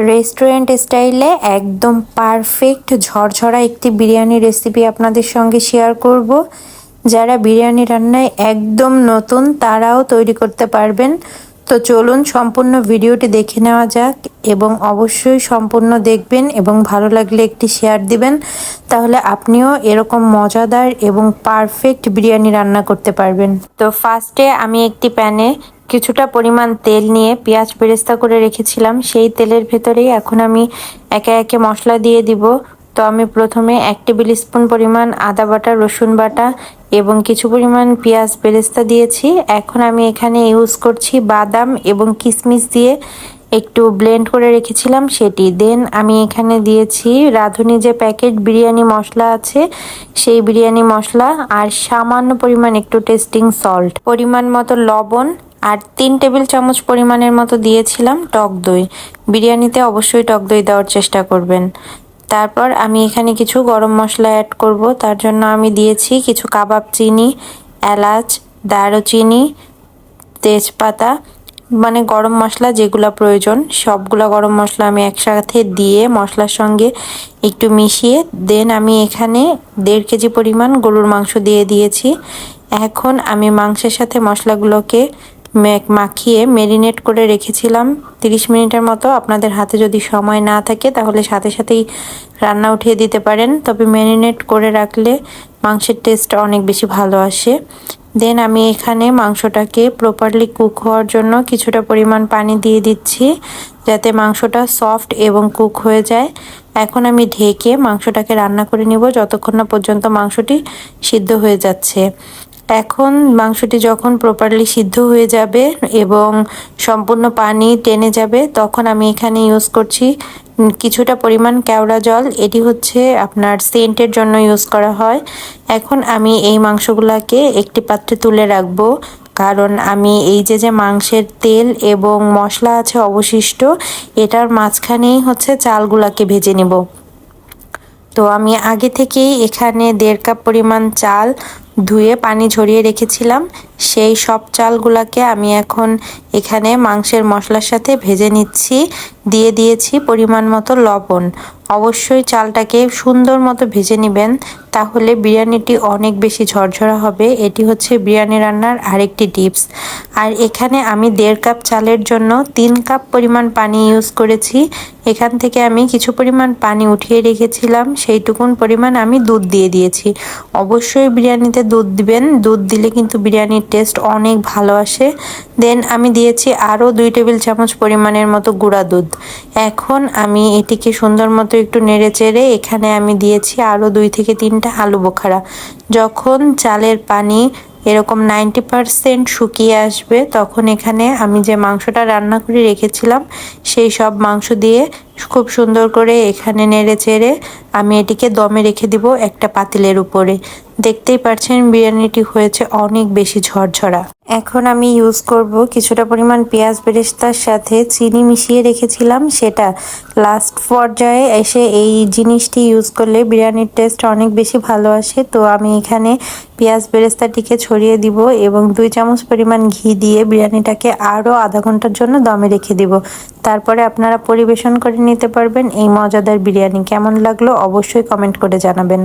Restaurant স্টাইলে একদম perfect ঝরঝরা একটি বিরিয়ানি রেসিপি আপনাদের সঙ্গে শেয়ার করব। যারা বিরিয়ানি রান্নায় একদম নতুন তারাও তৈরি করতে পারবেন। তো চলুন সম্পূর্ণ ভিডিওটি দেখে নেওয়া যাক এবং অবশ্যই সম্পূর্ণ দেখবেন এবং ভালো লাগলে একটি শেয়ার দিবেন, তাহলে আপনিও এরকম মজাদার এবং পারফেক্ট বিরিয়ানি রান্না করতে পারবেন। তো ফার্স্টে আমি একটি প্যানে কিছুটা পরিমাণ তেল নিয়ে পেঁয়াজ বেরেস্তা করে রেখেছিলাম, সেই তেলের ভেতরেই এখন আমি একে একে মশলা দিয়ে দিব। তো আমি প্রথমে 1 টেবিল স্পুন পরিমাণ আদা বাটা, রসুন বাটা এবং কিছু পরিমাণ পেঁয়াজ বেরেস্তা দিয়েছি। এখন আমি এখানে ইউজ করছি বাদাম এবং কিশমিশ দিয়ে একটু ব্লেন্ড করে রেখেছিলাম সেটি। দেন আমি এখানে দিয়েছি রাঁধুনি যে প্যাকেট বিরিয়ানি মশলা আছে সেই বিরিয়ানি মশলা, আর সামান্য পরিমাণ একটু টেস্টিং সল্ট, পরিমাণ মতো লবণ, আর 3 টেবিল চামচ পরিমাণের মতো দিয়েছিলাম টক দই। বিরিয়ানিতে অবশ্যই টক দই দেওয়ার চেষ্টা করবেন। তারপর আমি এখানে কিছু গরম মশলা অ্যাড করব। তার জন্য আমি দিয়েছি কিছু কাবাব চিনি, এলাচ, দারুচিনি, তেজপাতা, মানে গরম মশলা যেগুলো প্রয়োজন সবগুলা গরম মশলা আমি একসাথে দিয়ে মশলার সঙ্গে একটু মিশিয়ে দেন আমি এখানে 1.5 কেজি পরিমাণ গরুর মাংস দিয়ে দিয়েছি। এখন আমি মাংসের সাথে মশলাগুলোকে মাখিয়ে ম্যারিনেট করে রেখেছিলাম 30 মিনিটের মতো। আপনাদের হাতে যদি সময় না থাকে তাহলে সাথে সাথেই রান্না উঠিয়ে দিতে পারেন, তবে ম্যারিনেট করে রাখলে মাংসের টেস্ট অনেক বেশি ভালো আসে। দেন আমি এখানে মাংসটাকে প্রপারলি কুক হওয়ার জন্য কিছুটা পরিমাণ পানি দিয়ে দিচ্ছি যাতে মাংসটা সফট এবং কুক হয়ে যায়। এখন আমি ঢেকে মাংসটাকে রান্না করে নিব যতক্ষণ না পর্যন্ত মাংসটি সিদ্ধ হয়ে যাচ্ছে। এখন মাংসটি যখন প্রপারলি সিদ্ধ হয়ে যাবে এবং সম্পূর্ণ পানি টেনে যাবে তখন আমি এখানে ইউজ করছি কিছুটা পরিমাণ কেওড়া জল। এটি হচ্ছে আপনার সেন্টের জন্য ইউজ করা হয়। এখন আমি এই মাংসগুলোকে একটি পাত্রে তুলে রাখবো, কারণ আমি এই যে মাংসের তেল এবং মশলা আছে অবশিষ্ট, এটার মাঝখানেই হচ্ছে চালগুলাকে ভেজে নেব। তো আমি আগে থেকেই এখানে 1.5 কাপ পরিমাণ চাল ধুয়ে পানি ঝরিয়ে রেখেছিলাম। সেই সব চালগুলাকে আমি এখন এখানে মাংসের মশলার সাথে ভেজে নিচ্ছি। দিয়ে দিয়েছি পরিমাণ মতো লবণ। অবশ্যই চালটাকে সুন্দর মতো ভেজে নেবেন, তাহলে বিরিয়ানিটি অনেক বেশি ঝরঝরা হবে। এটি হচ্ছে বিরিয়ানি রান্নার আরেকটি টিপস। আর এখানে আমি 1.5 কাপ চালের জন্য 3 কাপ পরিমাণ পানি ইউজ করেছি। এখান থেকে আমি কিছু পরিমাণ পানি উঠিয়ে রেখেছিলাম, সেইটুকুন পরিমাণ আমি দুধ দিয়ে দিয়েছি। অবশ্যই বিরিয়ানিতে দুধ দিবেন, দুধ দিলে কিন্তু বিরিয়ানির টেস্ট অনেক ভালো আসে। দেন আমি দিয়েছি আরও 2 টেবিল চামচ পরিমাণের মতো গুঁড়া দুধ। এখন আমি এটিকে সুন্দর মতো একটু নেড়ে চেড়ে এখানে আমি দিয়েছি আরও 2 থেকে 3টা আলু বোখারা। যখন চালের পানি এরকম 90% শুকিয়ে আসবে তখন এখানে আমি যে মাংসটা রান্না করে রেখেছিলাম সেই সব মাংস দিয়ে খুব সুন্দর করে এখানে নেড়ে চেড়ে আমি এটিকে দমে রেখে দিব একটা পাতিলের উপরে। দেখতেই পাচ্ছেন বিরিয়ানিটি হয়েছে অনেক বেশি ঝরঝরা। এখন আমি ইউজ করব কিছুটা পরিমাণ পেঁয়াজ বেরেস্তার সাথে চিনি মিশিয়ে রেখেছিলাম, সেটা লাস্ট পর্যায়ে এসে এই জিনিসটি ইউজ করলে বিরিয়ানির টেস্ট অনেক বেশি ভালো আসে। তো আমি এখানে পেঁয়াজ বেরেস্তাটিকে ছড়িয়ে দিব এবং 2 চামচ পরিমাণ ঘি দিয়ে বিরিয়ানিটাকে আরও আধা ঘন্টার জন্য দমে রেখে দিব। তারপরে আপনারা পরিবেশন করে নিতে পারবেন এই মজাদার বিরিয়ানি। কেমন লাগলো অবশ্যই কমেন্ট করে জানাবেন।